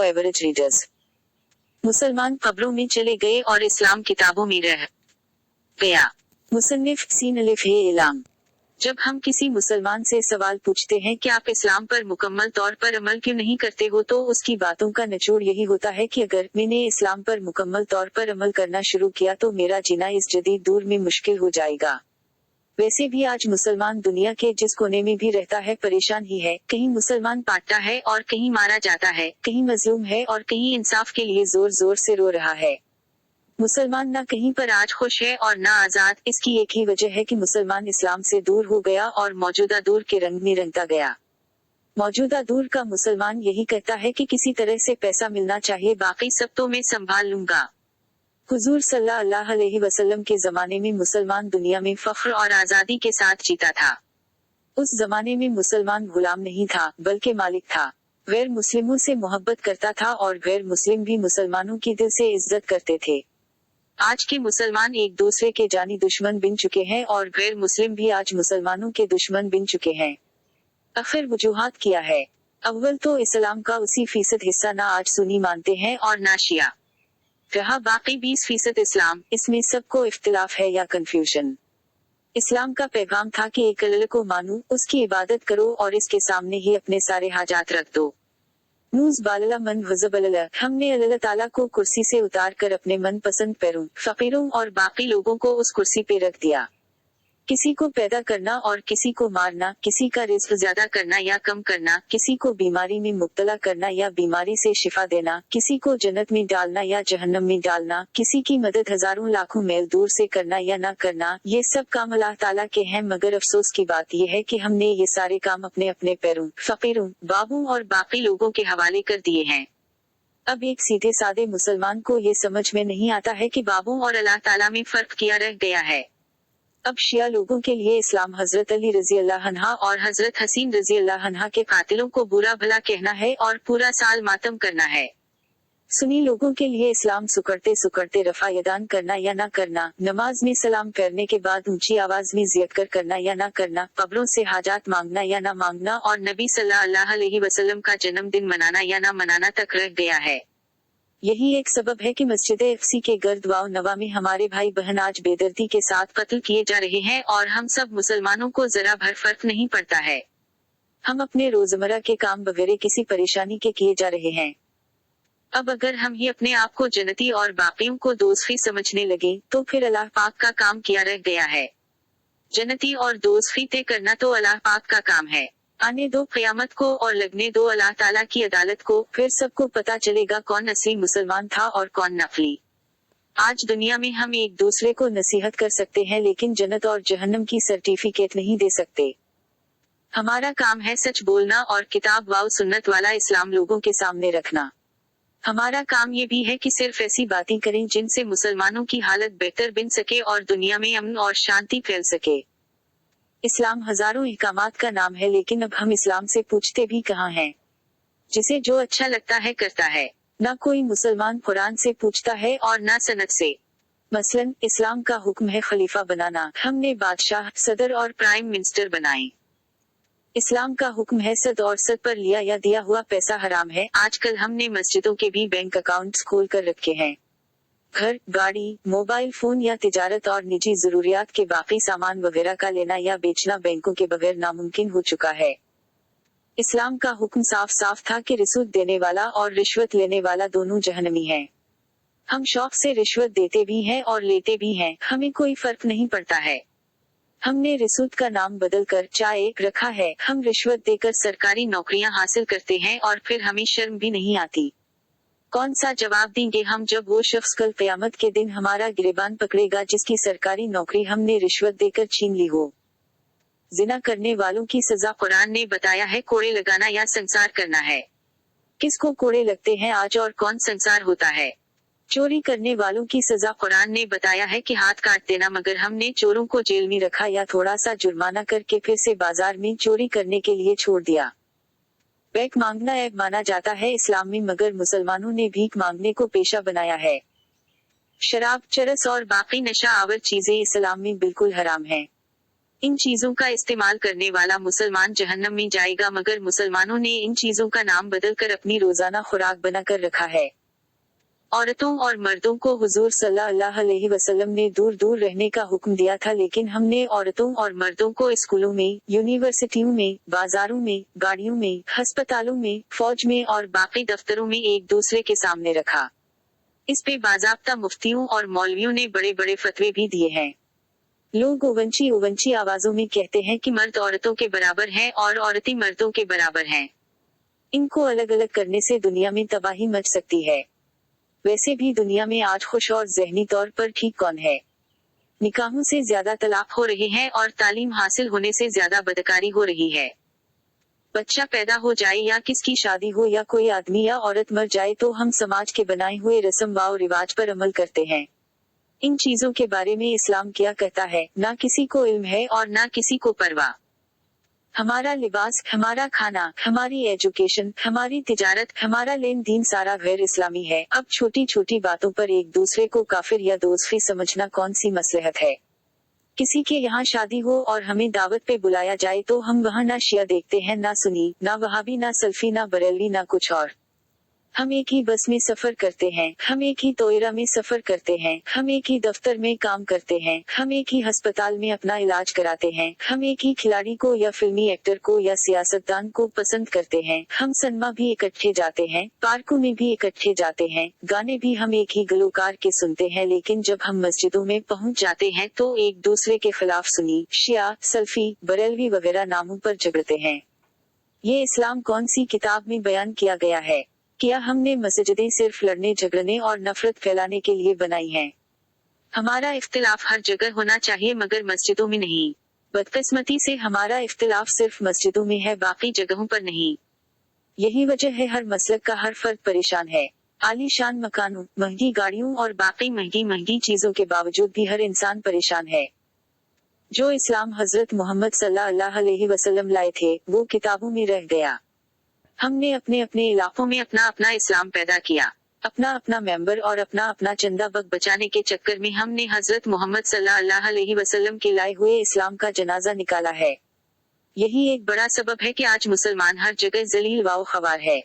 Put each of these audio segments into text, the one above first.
Average readers. मुसलमान कब्रों में चले गए और इस्लाम किताबों में रह गया। मुसन्निफ सीन अलिफ हे इलाम। जब हम किसी मुसलमान से सवाल पूछते हैं कि आप इस्लाम पर मुकम्मल तौर पर अमल क्यों नहीं करते हो, तो उसकी बातों का निचोड़ यही होता है कि अगर मैंने इस्लाम पर मुकम्मल तौर पर अमल करना शुरू किया तो मेरा जीना इस जदीद दौर में मुश्किल हो जाएगा। वैसे भी आज मुसलमान दुनिया के जिस कोने में भी रहता है परेशान ही है। कहीं मुसलमान पाटा है और कहीं मारा जाता है, कहीं मजलूम है और कहीं इंसाफ के लिए जोर जोर से रो रहा है। मुसलमान ना कहीं पर आज खुश है और ना आजाद। इसकी एक ही वजह है कि मुसलमान इस्लाम से दूर हो गया और मौजूदा दौर के रंग में रंगता गया। मौजूदा दौर का मुसलमान यही कहता है कि किसी तरह से पैसा मिलना चाहिए, बाकी सब तो मैं संभाल लूंगा। हुजूर सल्लल्लाहु अलैहि वसल्लम के जमाने में मुसलमान दुनिया में फख्र और आजादी के साथ जीता था। उस जमाने में मुसलमान गुलाम नहीं था बल्कि मालिक था। गैर मुस्लिमों से मोहब्बत करता था और गैर मुस्लिम भी मुसलमानों की दिल से इज्जत करते थे। आज के मुसलमान एक दूसरे के जानी दुश्मन बन चुके हैं और गैर मुस्लिम भी आज मुसलमानों के दुश्मन बन चुके हैं। आखिर वजूहात क्या है? अव्वल तो इस्लाम का 80% हिस्सा ना आज सुन्नी मानते हैं और ना शिया। रहा बाकी 20% इस्लाम, इसमें सबको इख्तिलाफ है या कंफ्यूजन। इस्लाम का पैगाम था कि एक अल्लाह को मानो, उसकी इबादत करो और इसके सामने ही अपने सारे हाजात रख दो। नूज़ बालला मन वज़बलला, हमने अल्लाह ताला को कुर्सी से उतार कर अपने मन पसंद पैरों, फकीरों और बाकी लोगों को उस कुर्सी पे रख दिया। किसी को पैदा करना और किसी को मारना, किसी का रिज़्क ज्यादा करना या कम करना, किसी को बीमारी में मुब्तला करना या बीमारी से शिफा देना, किसी को जन्नत में डालना या जहन्नम में डालना, किसी की मदद हजारों लाखों मील दूर से करना या ना करना, ये सब काम अल्लाह ताला के हैं। मगर अफसोस की बात यह है कि हमने ये सारे काम अपने अपने पैरों, फकीरों, बाबों और बाकी लोगों के हवाले कर दिए हैं। अब एक सीधे सादे मुसलमान को ये समझ में नहीं आता है कि बाबों और अल्लाह ताला में फर्क किया रह गया है। अब शिया लोगों के लिए इस्लाम हजरत अली रजी अल्लाह अन्हा और हजरत हसीन रजी अल्लाह अन्हा के कातिलों को बुरा भला कहना है और पूरा साल मातम करना है। सुन्नी लोगों के लिए इस्लाम सुकड़ते सुकड़ते रफा यदान करना या ना करना, नमाज में सलाम करने के बाद ऊंची आवाज में जिक्र करना या ना करना, कब्रों से हाजात मांगना या ना मांगना और नबी सल्लल्लाहु अलैहि वसल्लम का जन्मदिन मनाना या ना मनाना तक रह गया है। यही एक सबब है कि मस्जिद अक्सी के गर्द वाव नवा में हमारे भाई बहन आज बेदर्दी के साथ कत्ल किए जा रहे हैं और हम सब मुसलमानों को जरा भर फर्क नहीं पड़ता है। हम अपने रोजमर्रा के काम वगैरह किसी परेशानी के किए जा रहे हैं। अब अगर हम ही अपने आप को जन्नती और बाकियों को दोस्ती समझने लगे तो फिर अल्लाह पाक का काम किया रह गया है। जन्नती और दोस्ती तय करना तो अल्लाह पाक का काम है। आने दो क़यामत को और लगने दो अल्लाह ताला की अदालत को, फिर सबको पता चलेगा कौन असली मुसलमान था और कौन नकली। आज दुनिया में हम एक दूसरे को नसीहत कर सकते हैं लेकिन जन्नत और जहन्नम की सर्टिफिकेट नहीं दे सकते। हमारा काम है सच बोलना और किताब व सुन्नत वाला इस्लाम लोगों के सामने रखना। हमारा काम ये भी है कि सिर्फ ऐसी बातें करें जिनसे मुसलमानों की हालत बेहतर बन सके और दुनिया में अमन और शांति फैल सके। इस्लाम हजारों अहकामात का नाम है लेकिन अब हम इस्लाम से पूछते भी कहाँ हैं। जिसे जो अच्छा लगता है करता है। ना कोई मुसलमान कुरान से पूछता है और ना सनद से। मसलन इस्लाम का हुक्म है खलीफा बनाना, हमने बादशाह, सदर और प्राइम मिनिस्टर बनाए। इस्लाम का हुक्म है सद और सद पर लिया या दिया हुआ पैसा हराम है। आजकल हमने मस्जिदों के भी बैंक अकाउंट्स खोल कर रखे हैं। घर, गाड़ी, मोबाइल फोन या तिजारत और निजी जरूरियात के बाकी सामान वगैरह का लेना या बेचना बैंकों के बगैर नामुमकिन हो चुका है। इस्लाम का हुक्म साफ साफ था कि रिश्वत देने वाला और रिश्वत लेने वाला दोनों जहन्नमी हैं। हम शौक से रिश्वत देते भी हैं और लेते भी हैं, हमें कोई फर्क नहीं पड़ता है। हमने रिश्वत का नाम बदल कर चाय रखा है। हम रिश्वत देकर सरकारी नौकरियां हासिल करते हैं और फिर हमें शर्म भी नहीं आती। कौन सा जवाब देंगे हम जब वो शख्स कल क़यामत के दिन हमारा गिरेबान पकड़ेगा जिसकी सरकारी नौकरी हमने रिश्वत देकर छीन ली हो। जिना करने वालों की सजा कुरान ने बताया है कोड़े लगाना या संसार करना है। किसको कोड़े लगते हैं आज और कौन संसार होता है? चोरी करने वालों की सजा कुरान ने बताया है कि हाथ काट देना, मगर हमने चोरों को जेल में रखा या थोड़ा सा जुर्माना करके फिर से बाजार में चोरी करने के लिए छोड़ दिया। भीख मांगना ऐब माना जाता है इस्लाम में, मगर मुसलमानों ने भीख मांगने को पेशा बनाया है। शराब, चरस और बाकी नशा आवर चीजें इस्लाम में बिल्कुल हराम हैं। इन चीजों का इस्तेमाल करने वाला मुसलमान जहन्नम में जाएगा, मगर मुसलमानों ने इन चीजों का नाम बदलकर अपनी रोजाना खुराक बनाकर रखा है। औरतों और मर्दों को हुजूर सल्लल्लाहु अलैहि वसल्लम ने दूर दूर रहने का हुक्म दिया था, लेकिन हमने औरतों और मर्दों को स्कूलों में, यूनिवर्सिटियों में, बाजारों में, गाड़ियों में, अस्पतालों में, फौज में और बाकी दफ्तरों में एक दूसरे के सामने रखा। इस पे बाज़ाब्ता मुफ्तियों और मौलवियों ने बड़े बड़े फतवे भी दिए हैं। लोग उवंची उवंची आवाजों में कहते हैं कि मर्द औरतों के बराबर हैं और औरतें मर्दों के बराबर हैं। इनको अलग अलग करने से दुनिया में तबाही मच सकती है। वैसे भी दुनिया में आज खुश और ज़हनी तौर पर ठीक कौन है? निकाहों से ज्यादा तलाक हो रहे हैं और तालीम हासिल होने से ज्यादा बदकारी हो रही है। बच्चा पैदा हो जाए या किसकी शादी हो या कोई आदमी या औरत मर जाए तो हम समाज के बनाए हुए रस्म व रिवाज पर अमल करते हैं। इन चीजों के बारे में इस्लाम क्या कहता है, ना किसी को इल्म है और ना किसी को परवाह। हमारा लिबास, हमारा खाना, हमारी एजुकेशन, हमारी तिजारत, हमारा लेन देन सारा गैर इस्लामी है। अब छोटी छोटी बातों पर एक दूसरे को काफिर या दोस्ती समझना कौन सी मसलहत है? किसी के यहाँ शादी हो और हमें दावत पे बुलाया जाए तो हम वहाँ ना शिया देखते हैं, ना सुनी, ना वहाबी, ना सल्फी, ना बरेलवी, ना कुछ और। हम एक ही बस में सफर करते हैं, हम एक ही तोयरा में सफर करते हैं, हम एक ही दफ्तर में काम करते हैं, हम एक ही अस्पताल में अपना इलाज कराते हैं, हम एक ही खिलाड़ी को या फिल्मी एक्टर को या सियासतदान को पसंद करते हैं, हम सिनेमा भी इकट्ठे जाते हैं, पार्कों में भी इकट्ठे जाते हैं, गाने भी हम एक ही गलोकार के सुनते हैं, लेकिन जब हम मस्जिदों में पहुंच जाते हैं तो एक दूसरे के खिलाफ सुनी, शिया, सल्फी, बरेलवी वगैरह नामों पर झगड़ते हैं। ये इस्लाम कौन सी किताब में बयान किया गया है? क्या हमने मस्जिदें सिर्फ लड़ने झगड़ने और नफरत फैलाने के लिए बनाई हैं? हमारा इख्तिलाफ हर जगह होना चाहिए मगर मस्जिदों में नहीं। बदकिस्मती से हमारा इख्तिलाफ सिर्फ मस्जिदों में है, बाकी जगहों पर नहीं। यही वजह है हर मसलक का हर फर्द परेशान है। आलीशान मकानों, महंगी गाड़ियों और बाकी महंगी महंगी चीजों के बावजूद भी हर इंसान परेशान है। जो इस्लाम हजरत मोहम्मद सल्लल्लाहु अलैहि वसल्लम लाए थे वो किताबों में रह गया। हमने अपने अपने इलाकों में अपना अपना इस्लाम पैदा किया, अपना अपना मेंबर और अपना अपना चंदा बग बचाने के चक्कर में हमने हजरत मोहम्मद सल्लल्लाहु अलैहि वसल्लम के लाए हुए इस्लाम का जनाजा निकाला है। यही एक बड़ा सबब है कि आज मुसलमान हर जगह जलील व ख्वार है।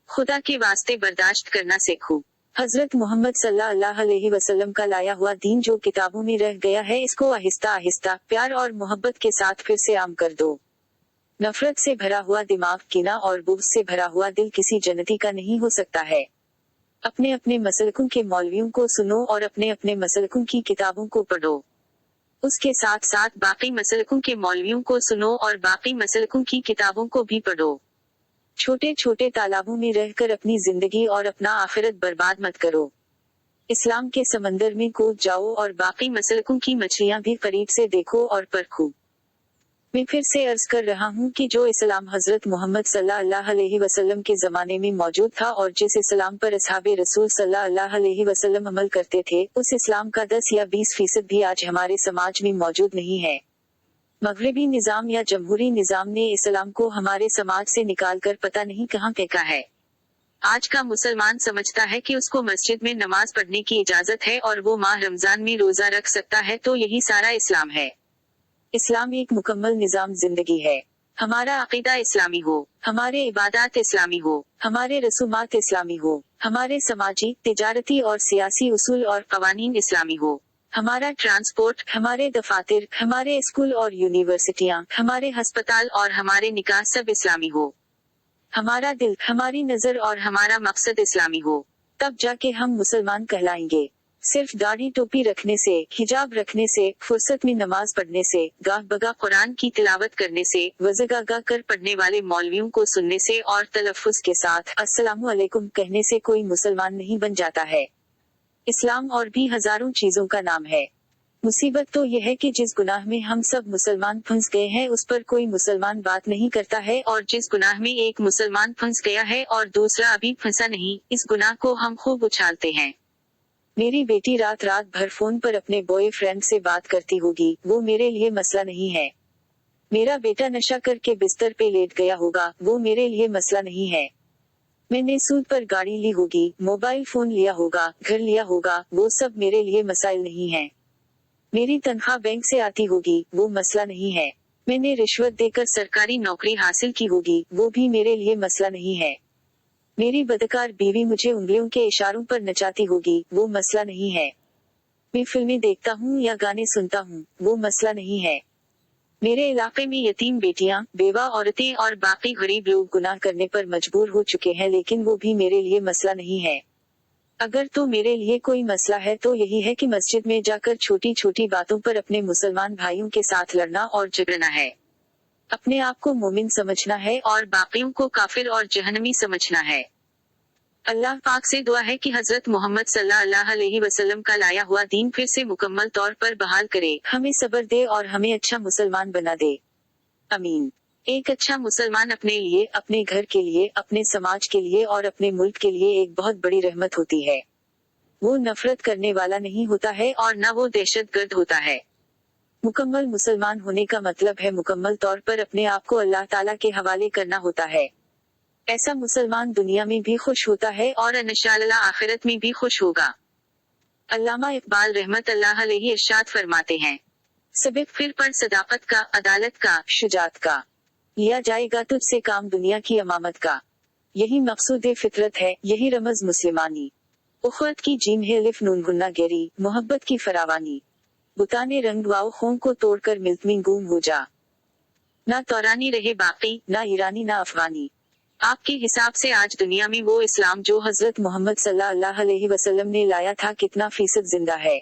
खुदा के वास्ते बर्दाश्त करना सीखो। हजरत मोहम्मद सल्लल्लाहु अलैहि वसल्लम का लाया हुआ दीन जो किताबों में रह गया है, इसको आहिस्ता आहिस्ता प्यार और मोहब्बत के साथ फिर से आम कर दो। नफरत से भरा हुआ दिमाग, कीना और बुग़्ज़ से भरा हुआ दिल किसी जन्नती का नहीं हो सकता है। अपने अपने मसलकों के मौलवियों को सुनो और अपने अपने मसलकों की किताबों को पढ़ो। उसके साथ साथ बाकी मसलकों के मौलवियों को सुनो और बाकी मसलकों की किताबों को भी पढ़ो। छोटे छोटे तालाबों में रहकर अपनी जिंदगी और अपना आखिरत बर्बाद मत करो। इस्लाम के समंदर में कूद जाओ और बाकी मसलकों की मछलियां भी करीब से देखो और परखो। मैं फिर से अर्ज कर रहा हूँ कि जो इस्लाम हजरत मोहम्मद सल्लल्लाहु अलैहि वसल्लम के जमाने में मौजूद था और जिस इस्लाम पर असहाबे रसूल सल्लल्लाहु अलैहि वसल्लम अमल करते थे, उस इस्लाम का 10 या 20% भी आज हमारे समाज में मौजूद नहीं है। मगरबी निजाम या जमहूरी निजाम ने इस्लाम को हमारे समाज से निकालकर पता नहीं कहाँ फेंका है। आज का मुसलमान समझता है कि उसको मस्जिद में नमाज पढ़ने की इजाजत है और वो माह रमजान में रोजा रख सकता है, तो यही सारा इस्लाम है। इस्लाम एक मुकम्मल निजाम जिंदगी है। हमारा अकीदा इस्लामी हो, हमारे इबादत इस्लामी हो, हमारे रसूमात इस्लामी हो, हमारे समाजी, तिजारती और सियासी उसूल और कवानीन इस्लामी हो, हमारा ट्रांसपोर्ट, हमारे दफातर, हमारे स्कूल और यूनिवर्सिटियाँ, हमारे अस्पताल और हमारे निकाह सब इस्लामी हो, हमारा दिल, हमारी नजर और हमारा मकसद इस्लामी हो, तब जाके हम मुसलमान कहलाएंगे। सिर्फ दाढ़ी टोपी रखने से, हिजाब रखने से, फुर्सत में नमाज पढ़ने से, गाह बगा कुरान की तिलावत करने से, वज़गा गा कर पढ़ने वाले मौलवियों को सुनने से और तलफ़्फ़ुज़ के साथ अस्सलामु अलैकुम कहने से कोई मुसलमान नहीं बन जाता है। इस्लाम और भी हजारों चीजों का नाम है। मुसीबत तो यह है कि जिस गुनाह में हम सब मुसलमान फंस गए हैं उस पर कोई मुसलमान बात नहीं करता है, और जिस गुनाह में एक मुसलमान फंस गया है और दूसरा अभी फंसा नहीं, इस गुनाह को हम खूब उछालते हैं। मेरी बेटी रात रात भर फोन पर अपने बॉयफ्रेंड से बात करती होगी, वो मेरे लिए मसला नहीं है। मेरा बेटा नशा करके बिस्तर पे लेट गया होगा, वो मेरे लिए मसला नहीं है। मैंने सूद पर गाड़ी ली होगी, मोबाइल फोन लिया होगा, घर लिया होगा, वो सब मेरे लिए मसाइल नहीं है। मेरी तनख्वाह बैंक से आती होगी, वो मसला नहीं है। मैंने रिश्वत देकर सरकारी नौकरी हासिल की होगी, वो भी मेरे लिए मसला नहीं है। मेरी बदकार बीवी मुझे उंगलियों के इशारों पर नचाती होगी, वो मसला नहीं है। मैं फिल्में देखता हूँ या गाने सुनता हूँ, वो मसला नहीं है। मेरे इलाके में यतीम बेटियां, बेवा औरतें और बाकी गरीब लोग गुनाह करने पर मजबूर हो चुके हैं, लेकिन वो भी मेरे लिए मसला नहीं है। अगर तो मेरे लिए कोई मसला है तो यही है कि मस्जिद में जाकर छोटी छोटी बातों पर अपने मुसलमान भाइयों के साथ लड़ना और झगड़ना है। अपने आप को मोमिन समझना है और बाकियों को काफिर और जहन्नमी समझना है। अल्लाह पाक से दुआ है कि हजरत मोहम्मद सल्लल्लाहु अलैहि वसल्लम का लाया हुआ दीन फिर से मुकम्मल तौर पर बहाल करे, हमें सब्र दे और हमें अच्छा मुसलमान बना दे। अमीन। एक अच्छा मुसलमान अपने लिए, अपने घर के लिए, अपने समाज के लिए और अपने मुल्क के लिए एक बहुत बड़ी रहमत होती है। वो नफरत करने वाला नहीं होता है और न वो दहशतगर्द होता है। मुकम्मल मुसलमान होने का मतलब है मुकम्मल तौर पर अपने आप को अल्लाह ताला के हवाले करना होता है। ऐसा मुसलमान दुनिया में भी खुश होता है और इंशाअल्लाह आखिरत में भी खुश होगा। अल्लामा इकबाल रहमत अल्लाह अलैहि इरशाद फरमाते हैं, सबक फिर पर सदाकत का, अदालत का, शुजात का, लिया जाएगा तुझसे काम दुनिया की अमामत का। यही मकसूद फितरत है, यही रमज मुस्लिमानी। उखवत की जीम है लिफ नून गुन्ना गहरी, मोहब्बत की फरावानी। बुताने रंग वाओ खून को तोड़कर मिल्क गुम हो जा। ना तौरानी रहे बाकी, ना ईरानी ना अफगानी। आपके हिसाब से आज दुनिया में वो इस्लाम जो हजरत मोहम्मद सल्लल्लाहु अलैहि वसल्लम ने लाया था कितना फीसद जिंदा है?